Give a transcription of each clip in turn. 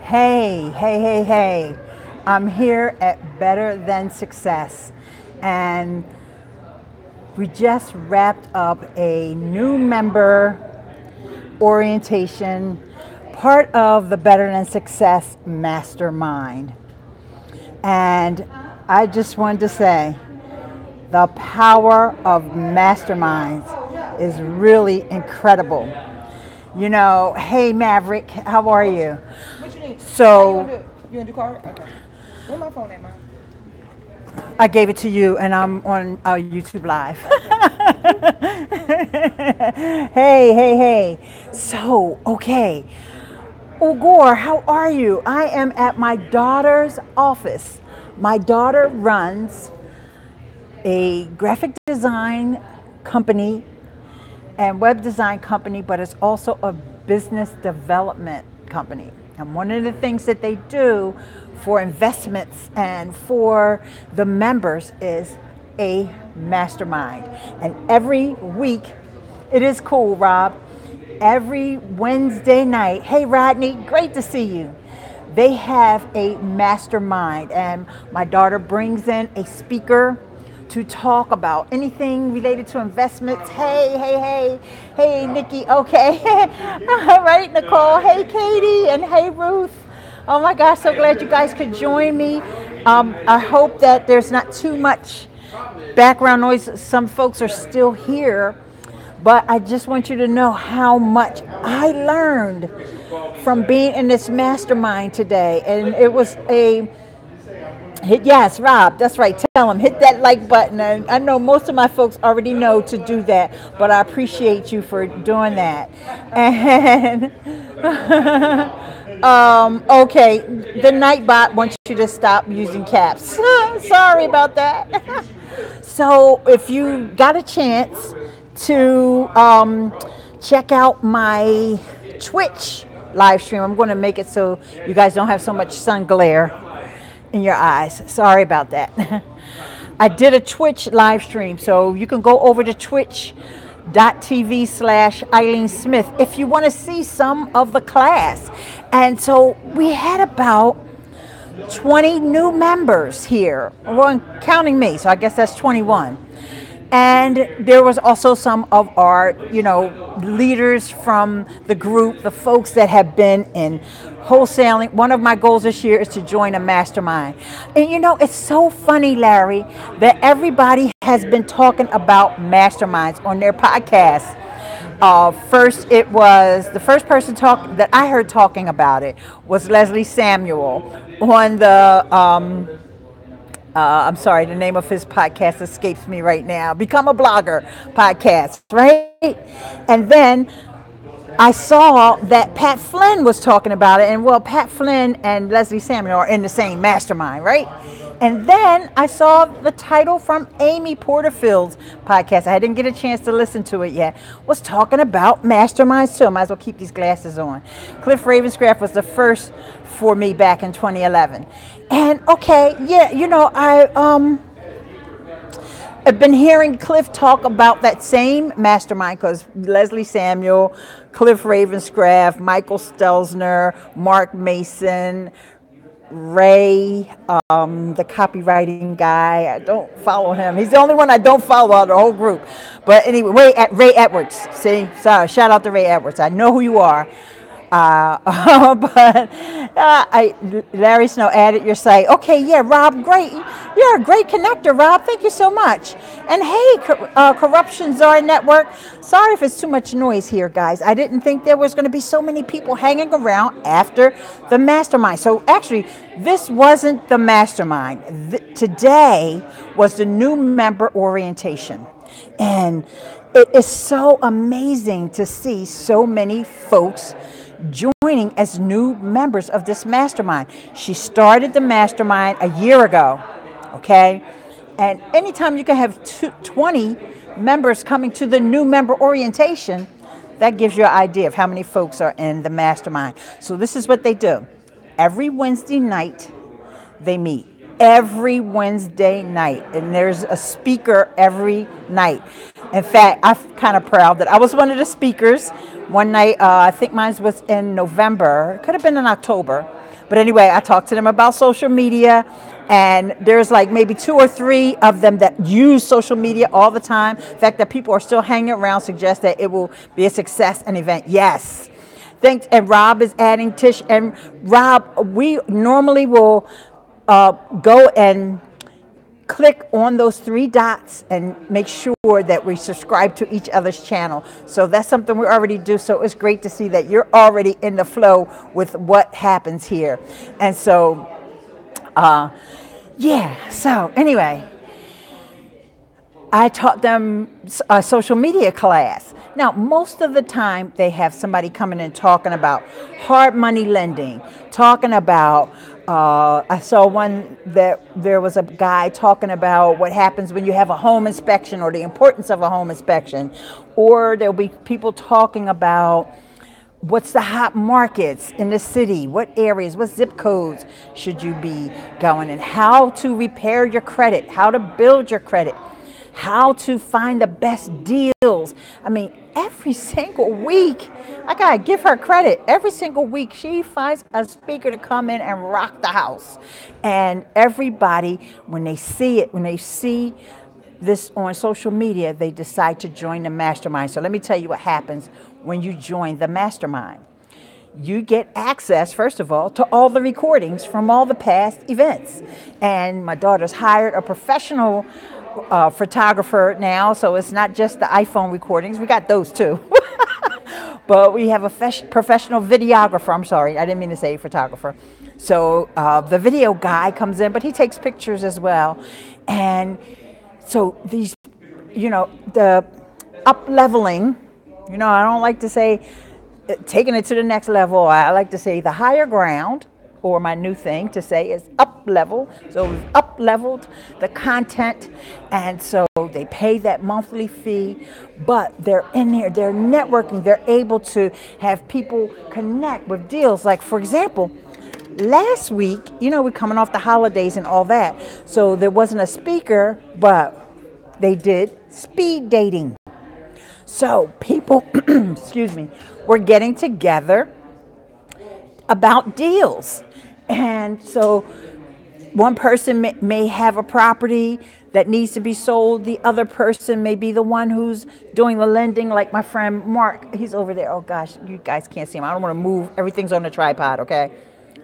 Hey. I'm here at Better Than Success. And we just wrapped up a new member orientation, part of the Better Than Success Mastermind. And I just wanted to say the power of masterminds is really incredible. You know, hey Maverick, how are you? What you need? How you gonna do So it? You gonna do card? Okay. Where my phone at, Mom? I gave it to you, and I'm on YouTube Live. Hey. So, okay. Ugor, how are you? I am at my daughter's office. My daughter runs a graphic design company and web design company, but it's also a business development company. And one of the things that they do for investments and for the members is a mastermind. And every week, it is cool, Rob. Every Wednesday night, hey Rodney, great to see you. They have a mastermind, and my daughter brings in a speaker to talk about anything related to investments. Hey, Nikki. Okay, all right, Nicole. Hey, Katie, and hey, Ruth. Oh my gosh, so glad you guys could join me. I hope that there's not too much background noise. Some folks are still here, but I just want you to know how much I learned from being in this mastermind today. And it was yes, Rob, that's right. Tell them, hit that like button. And I know most of my folks already know to do that, but I appreciate you for doing that. And okay, the Nightbot wants you to stop using caps. Sorry about that. So if you got a chance to check out my Twitch live stream, I'm going to make it so you guys don't have so much sun glare in your eyes. Sorry about that. I did a Twitch live stream, so you can go over to twitch.tv/Ileane Smith if you want to see some of the class. And so we had about 20 new members here, well, counting me, so I guess that's 21. And there was also some of our, leaders from the group, the folks that have been in wholesaling. One of my goals this year is to join a mastermind. And it's so funny, Larry, that everybody has been talking about masterminds on their podcast. First, it was the first person that I heard talking about it was Leslie Samuel on the I'm sorry, the name of his podcast escapes me right now. Become a Blogger podcast, right? And then I saw that Pat Flynn was talking about it, and well, Pat Flynn and Leslie Samuel are in the same mastermind, right? And then I saw the title from Amy Porterfield's podcast. I didn't get a chance to listen to it yet. Was talking about masterminds too. I might as well keep these glasses on. Cliff Ravenscraft was the first for me back in 2011. And okay, yeah, I've been hearing Cliff talk about that same mastermind because Leslie Samuel, Cliff Ravenscraft, Michael Stelzner, Mark Mason, Ray, the copywriting guy. I don't follow him. He's the only one I don't follow out of the whole group. But anyway, Ray Edwards. See, sorry, shout out to Ray Edwards. I know who you are. But Larry Snow added your site. Okay, yeah, Rob, great. You're a great connector, Rob. Thank you so much. And hey, Corruption Czar Network. Sorry if it's too much noise here, guys. I didn't think there was going to be so many people hanging around after the mastermind. So actually, this wasn't the mastermind. Today was the new member orientation. And it is so amazing to see so many folks joining as new members of this mastermind. She started the mastermind a year ago, okay? And anytime you can have 20 members coming to the new member orientation, that gives you an idea of how many folks are in the mastermind. So this is what they do. Every Wednesday night, they meet. Every Wednesday night, and there's a speaker every night. In fact, I'm kind of proud that I was one of the speakers one night. I think mine was in November. It could have been in October, But anyway, I talked to them about social media, and there's like maybe two or three of them that use social media all the time. The fact that people are still hanging around suggests that it will be a success and event. Yes. Thanks. And Rob is adding, Tish and Rob, we normally will go and click on those three dots and make sure that we subscribe to each other's channel. So that's something we already do. So it's great to see that you're already in the flow with what happens here. And so, yeah. So anyway, I taught them a social media class. Now, most of the time, they have somebody coming in talking about hard money lending, talking about, I saw one that there was a guy talking about what happens when you have a home inspection or the importance of a home inspection. Or there'll be people talking about what's the hot markets in the city, what areas, what zip codes should you be going in, how to repair your credit, how to build your credit, how to find the best deals. I mean, every single week, I gotta give her credit. Every single week, she finds a speaker to come in and rock the house. And everybody, when they see it, when they see this on social media, they decide to join the mastermind. So let me tell you what happens when you join the mastermind. You get access, first of all, to all the recordings from all the past events. And my daughter's hired a professional photographer now, so it's not just the iPhone recordings. We got those too. But we have a professional videographer. I'm sorry, I didn't mean to say photographer. So the video guy comes in, but he takes pictures as well. And so these, the up-leveling, I don't like to say taking it to the next level. I like to say the higher ground, or my new thing to say is up level. So we've up leveled the content, and so they pay that monthly fee, but they're in there, they're networking, they're able to have people connect with deals. Like, for example, last week, we're coming off the holidays and all that, so there wasn't a speaker, but they did speed dating. So people, excuse me, were getting together about deals. And so one person may have a property that needs to be sold. The other person may be the one who's doing the lending, like my friend Mark. He's over there. Oh gosh, you guys can't see him. I don't want to move. Everything's on the tripod, okay?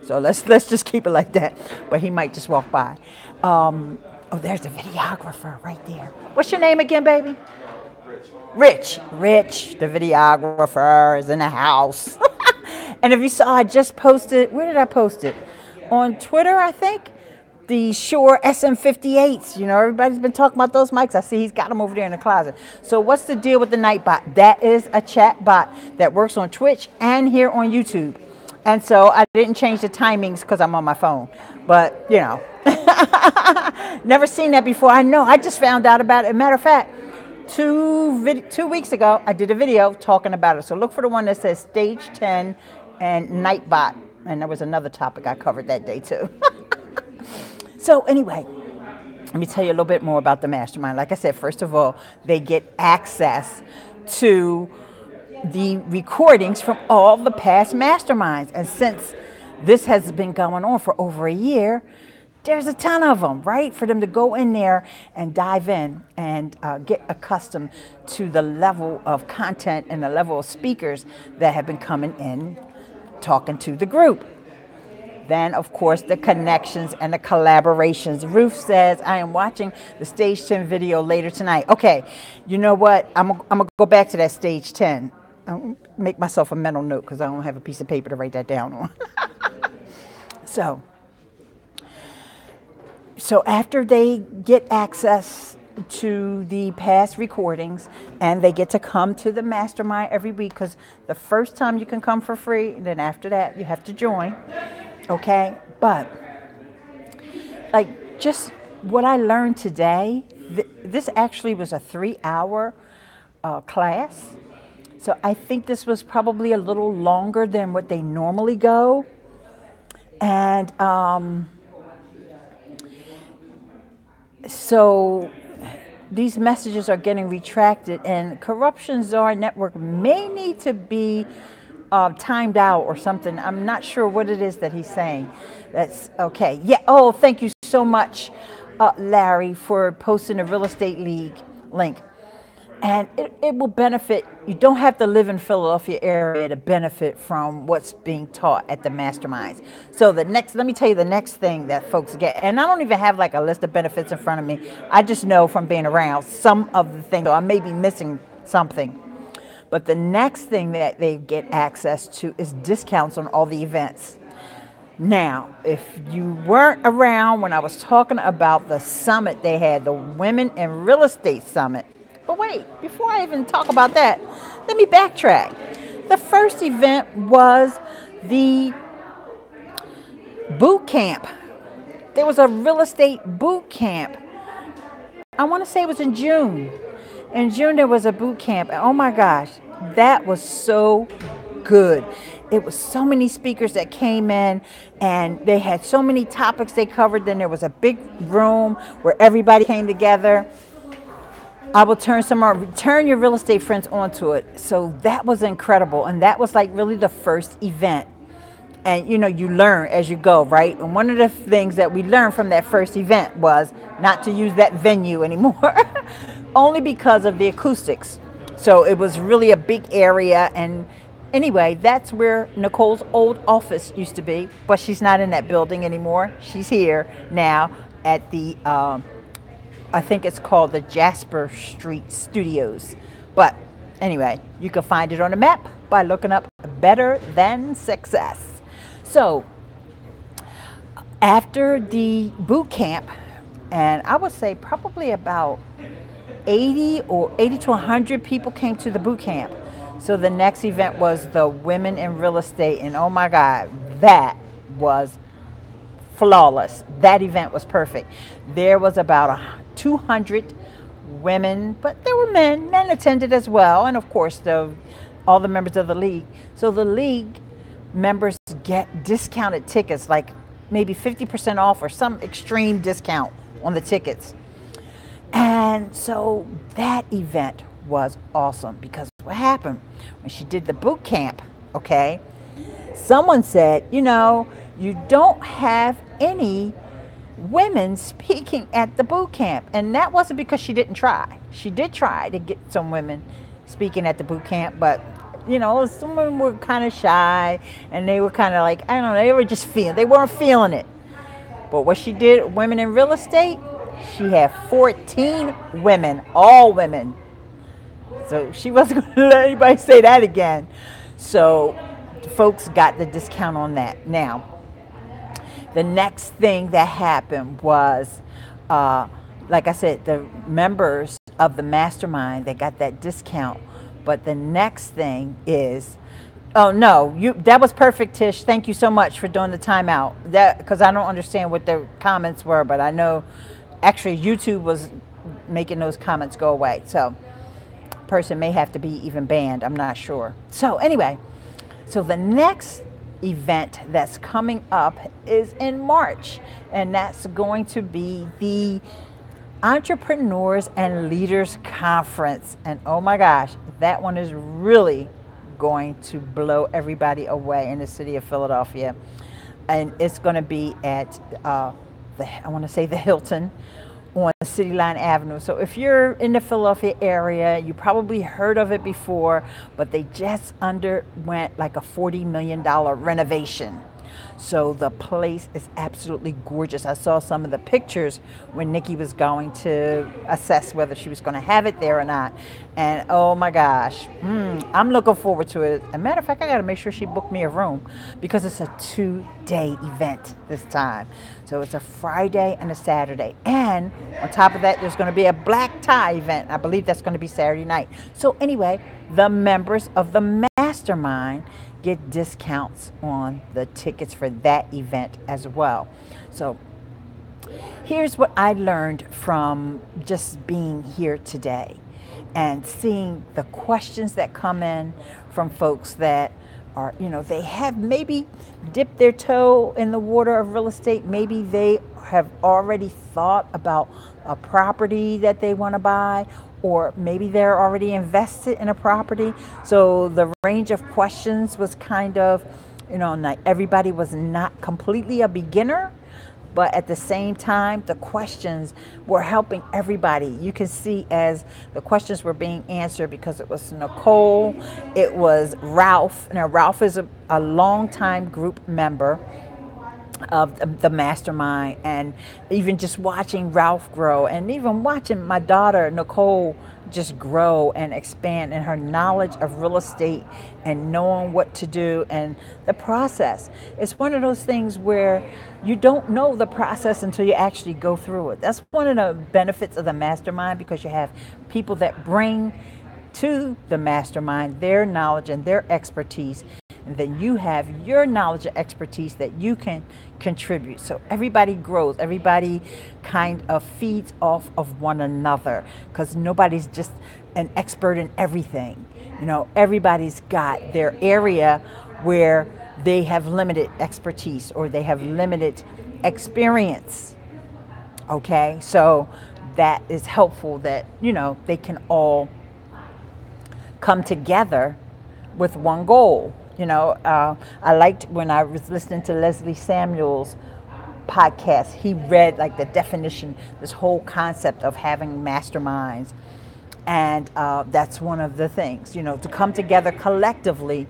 So let's just keep it like that. But he might just walk by. Oh, there's the videographer right there. What's your name again, baby? Rich, the videographer, is in the house. And if you saw, I just posted, where did I post it? On Twitter, I think. The Shure SM58s. Everybody's been talking about those mics. I see he's got them over there in the closet. So what's the deal with the Nightbot? That is a chat bot that works on Twitch and here on YouTube. And so I didn't change the timings because I'm on my phone. But, never seen that before. I know. I just found out about it. Matter of fact, 2 weeks ago, I did a video talking about it. So look for the one that says Stage 10 and Nightbot. And there was another topic I covered that day too. So anyway, let me tell you a little bit more about the mastermind. Like I said, first of all, they get access to the recordings from all the past masterminds. And since this has been going on for over a year, there's a ton of them, right? For them to go in there and dive in and get accustomed to the level of content and the level of speakers that have been coming in, talking to the group. Then, of course, the connections and the collaborations. Ruth says, I am watching the Stage 10 video later tonight. Okay, you know what? I'm going to go back to that Stage 10. I'll make myself a mental note because I don't have a piece of paper to write that down on. So after they get access to the past recordings and they get to come to the mastermind every week, because the first time you can come for free, and then after that you have to join, okay? But like just what I learned today, this actually was a 3-hour class. So I think this was probably a little longer than what they normally go. And so these messages are getting retracted, and Corruption Czar Network may need to be timed out or something. I'm not sure what it is that he's saying. That's okay. Yeah. Oh, thank you so much, Larry, for posting the real estate league link. And it will benefit. You don't have to live in Philadelphia area to benefit from what's being taught at the masterminds. So let me tell you the next thing that folks get. And I don't even have like a list of benefits in front of me. I just know from being around some of the things. So I may be missing something. But the next thing that they get access to is discounts on all the events. Now, if you weren't around when I was talking about the summit they had, the Women in Real Estate Summit. But wait, before I even talk about that, let me backtrack. The first event was the boot camp. There was a real estate boot camp. I want to say it was in June. In June, there was a boot camp. And oh my gosh, that was so good. It was so many speakers that came in, and they had so many topics they covered. Then there was a big room where everybody came together. I will turn your real estate friends onto it. So that was incredible. And that was like really the first event. And you learn as you go, right? And one of the things that we learned from that first event was not to use that venue anymore, only because of the acoustics. So it was really a big area. And anyway, that's where Nicole's old office used to be, but she's not in that building anymore. She's here now at the, I think it's called the Jasper Street Studios. But anyway, you can find it on the map by looking up Better Than Success. So after the boot camp, and I would say probably about 80 to 100 people came to the boot camp. So the next event was the Women in Real Estate. And oh my God, that was flawless. That event was perfect. There was about 200 women, but there were men. Men attended as well. And of course, all the members of the league. So the league members get discounted tickets, like maybe 50% off or some extreme discount on the tickets. And so that event was awesome, because what happened when she did the boot camp, okay, someone said, you don't have any women speaking at the boot camp. And that wasn't because she didn't try. She did try to get some women speaking at the boot camp, but some women were kind of shy, and they were kind of like, I don't know, they weren't feeling it. But what she did, Women in Real Estate, she had 14 women, all women. So she wasn't going to let anybody say that again. So folks got the discount on that. Now, the next thing that happened was, like I said, the members of the mastermind, they got that discount. But the next thing is, oh no, that was perfect, Tish. Thank you so much for doing the timeout. Because I don't understand what the comments were, but I know actually YouTube was making those comments go away. So person may have to be even banned. I'm not sure. So anyway, so the next event that's coming up is in March, and that's going to be the Entrepreneurs and Leaders Conference. And oh my gosh, that one is really going to blow everybody away in the city of Philadelphia. And it's going to be at I want to say the Hilton on City Line Avenue. So if you're in the Philadelphia area, you probably heard of it before, but they just underwent like a $40 million renovation. So the place is absolutely gorgeous. I saw some of the pictures when Nikki was going to assess whether she was going to have it there or not. And oh my gosh, I'm looking forward to it. As a matter of fact, I got to make sure she booked me a room, because it's a 2-day event this time. So it's a Friday and a Saturday. And on top of that, there's going to be a black tie event. I believe that's going to be Saturday night. So anyway, the members of the Mastermind get discounts on the tickets for that event as well. So here's what I learned from just being here today and seeing the questions that come in from folks that or they have maybe dipped their toe in the water of real estate. Maybe they have already thought about a property that they want to buy, or maybe they're already invested in a property. So the range of questions was kind of, not everybody was not completely a beginner, but at the same time, the questions were helping everybody. You can see as the questions were being answered, because it was Nicole, it was Ralph. Now, Ralph is a longtime group member of the mastermind, and even just watching Ralph grow, and even watching my daughter Nicole just grow and expand in her knowledge of real estate and knowing what to do and the process. It's one of those things where you don't know the process until you actually go through it. That's one of the benefits of the mastermind, because you have people that bring to the mastermind their knowledge and their expertise, and then you have your knowledge and expertise that you can contribute. So everybody grows, everybody kind of feeds off of one another, because nobody's just an expert in everything. Everybody's got their area where they have limited expertise or they have limited experience. Okay, so that is helpful that they can all come together with one goal. I liked when I was listening to Leslie Samuel's podcast. He read like the definition, this whole concept of having masterminds. And that's one of the things, to come together collectively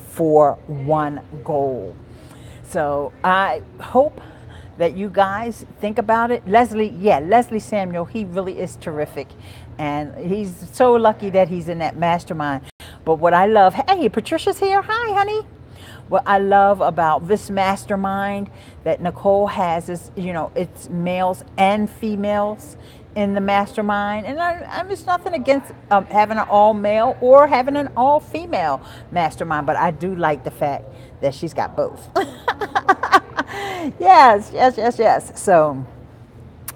for one goal. So I hope that you guys think about it. Leslie Samuel, he really is terrific. And he's so lucky that he's in that mastermind. But what I love, hey, Patricia's here. Hi, honey. What I love about this mastermind that Nicole has is, it's males and females in the mastermind. And I'm just nothing against having an all male or having an all female mastermind. But I do like the fact that she's got both. Yes. So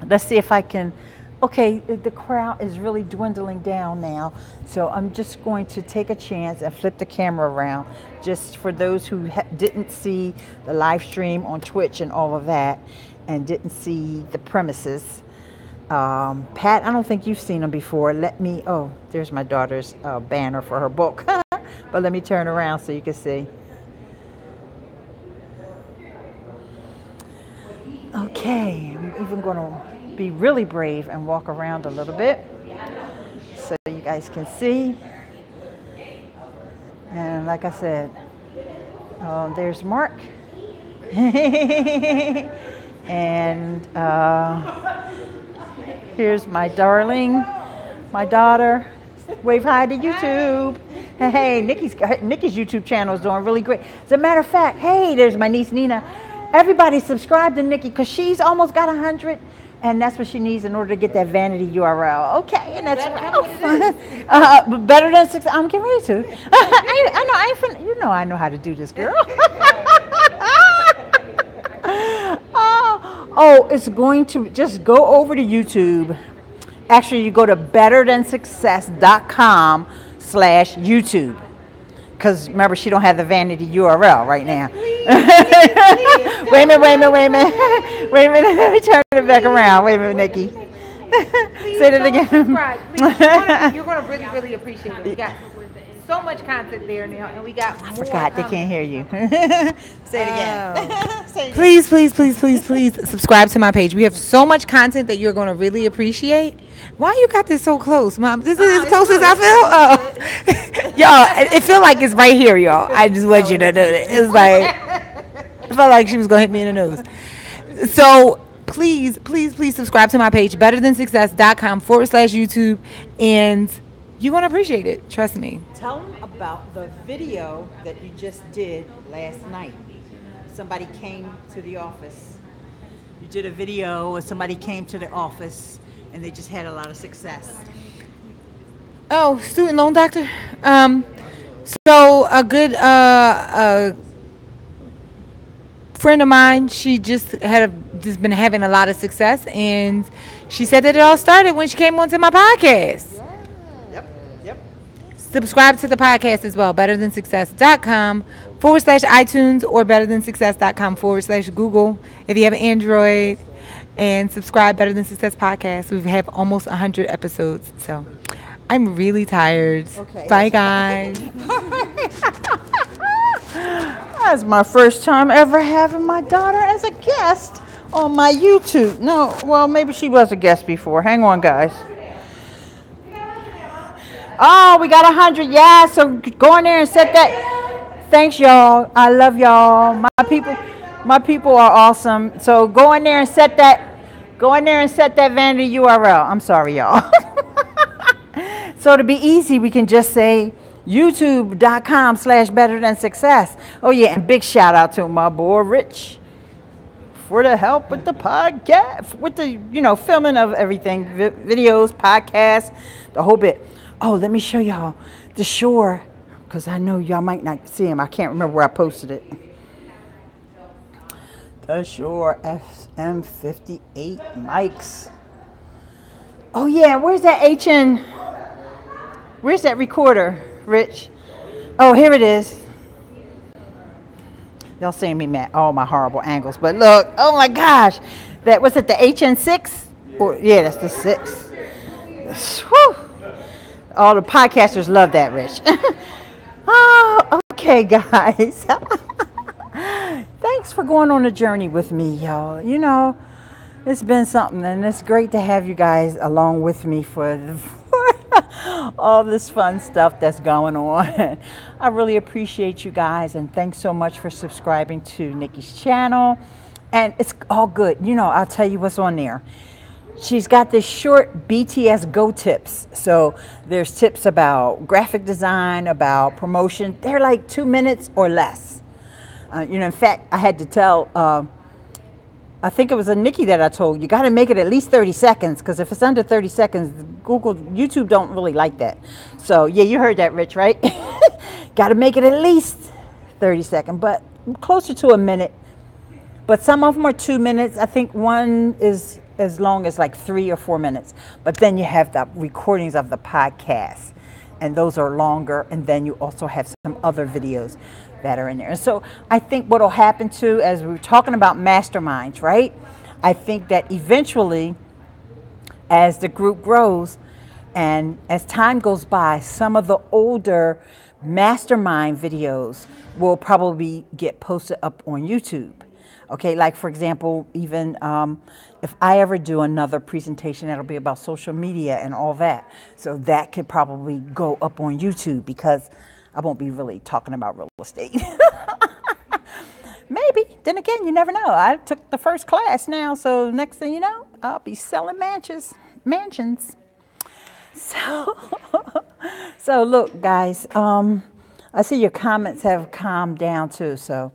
let's see if I can. Okay, the crowd is really dwindling down now, so I'm just going to take a chance and flip the camera around, just for those who didn't see the live stream on Twitch and all of that, and didn't see the premises. Pat, I don't think you've seen them before. There's my daughter's banner for her book, but let me turn around so you can see. Okay, I'm even going to be really brave and walk around a little bit so you guys can see. And like I said, there's Mark. And here's my darling, my daughter. Wave hi to YouTube. Hey, Nikki's YouTube channel is doing really great. As a matter of fact, hey, there's my niece Nina. Everybody subscribe to Nikki, because she's almost got 100. And that's what she needs in order to get that vanity URL. Okay, and that's fun. Better than 6. I'm getting ready to. I know how to do this, girl. It's going to just go over to YouTube. Actually, you go to betterthansuccess.com/YouTube. Because remember, she don't have the vanity URL right now. Wait a minute. Let me turn it back around. Wait a minute, Nikki. Say that again. You're going to really, really appreciate it. We got so much content there now, and we got more. I forgot, they can't hear you. Say it again. Please subscribe to my page. We have so much content that you're going to really appreciate. Why you got this so close, Mom? This is as close as I feel. Y'all, it feel like it's right here, y'all. I just want you to know that. It's like, I felt like she was going to hit me in the nose. So please subscribe to my page, betterthansuccess.com/YouTube, and you're going to appreciate it. Trust me. Tell them about the video that you just did last night. Somebody came to the office. You did a video where somebody came to the office and they just had a lot of success. Oh, student loan doctor. So a good friend of mine, she just been having a lot of success, and she said that it all started when she came onto my podcast. Yep. Subscribe to the podcast as well, betterthansuccess.com /iTunes or betterthansuccess.com/Google if you have an Android, and subscribe Better Than Success podcast. We have almost 100 episodes. So I'm really tired. Okay, Bye, that's guys. that's my first time ever having my daughter as a guest on my YouTube. No, well, maybe she was a guest before. Hang on, guys. Oh, we got 100. Yeah, so go in there and set that. Thanks, y'all. I love y'all. My people are awesome. So go in there and set that. Go in there and set that vanity URL. I'm sorry, y'all. So to be easy, we can just say youtube.com/better than success. Oh yeah, and big shout out to my boy Rich for the help with the podcast, with the filming of everything, videos, podcasts, the whole bit. Oh, let me show y'all the Shure, because I know y'all might not see him. I can't remember where I posted it. The Shure SM58 mics. Oh yeah, where's that HN? Where's that recorder, Rich? Oh, here it is. Y'all seeing me, Matt? All my horrible angles. But look, oh my gosh. That was it the HN6? Or yeah, that's the 6. Whew. All the podcasters love that, Rich. Oh, okay, guys. Thanks for going on a journey with me, y'all. It's been something, and it's great to have you guys along with me for all this fun stuff that's going on. I really appreciate you guys, and thanks so much for subscribing to Nikki's channel. And it's all good. I'll tell you what's on there. She's got this short BTS Go tips. So there's tips about graphic design, about promotion. They're like 2 minutes or less. In fact, I had to tell, I think it was a Nikki that I told, you got to make it at least 30 seconds, because if it's under 30 seconds, YouTube don't really like that. So yeah, you heard that, Rich, right? Got to make it at least 30 seconds, but closer to a minute. But some of them are 2 minutes. I think one is as long as like 3 or 4 minutes. But then you have the recordings of the podcast, and those are longer. And then you also have some other videos that are in there. And so I think what will happen too, as we were talking about masterminds, right? I think that eventually, as the group grows and as time goes by, some of the older mastermind videos will probably get posted up on YouTube. Okay, like for example, even if I ever do another presentation, that'll be about social media and all that. So that could probably go up on YouTube, because I won't be really talking about real estate. Maybe. Then again, you never know. I took the first class now, so next thing you know, I'll be selling mansions. So, so look, guys, I see your comments have calmed down too. So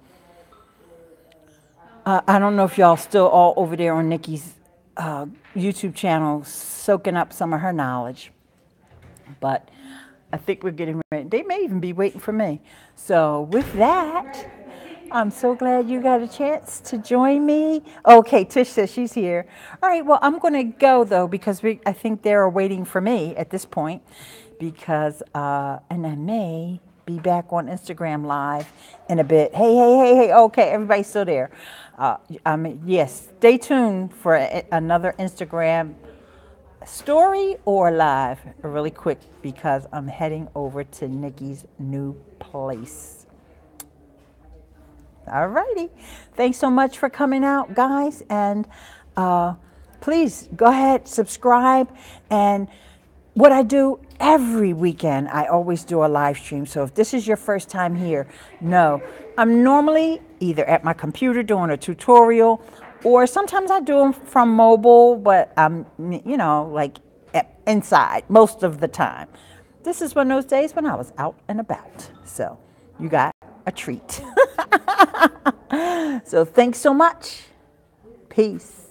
I don't know if y'all still all over there on Nikki's YouTube channel soaking up some of her knowledge, but I think we're getting ready. They may even be waiting for me. So with that, I'm so glad you got a chance to join me. Okay, Tish says she's here. All right, well, I'm going to go, though, because I think they're waiting for me at this point, because, and I may be back on Instagram Live in a bit. Hey. Okay, everybody's still there. Yes, stay tuned for another Instagram story or live really quick, because I'm heading over to Nikki's new place. All righty. Thanks so much for coming out, guys. And please go ahead, subscribe. And what I do every weekend, I always do a live stream. So if this is your first time here, no, I'm normally either at my computer doing a tutorial, or sometimes I do them from mobile, but I'm, like inside most of the time. This is one of those days when I was out and about. So you got a treat. So thanks so much. Peace.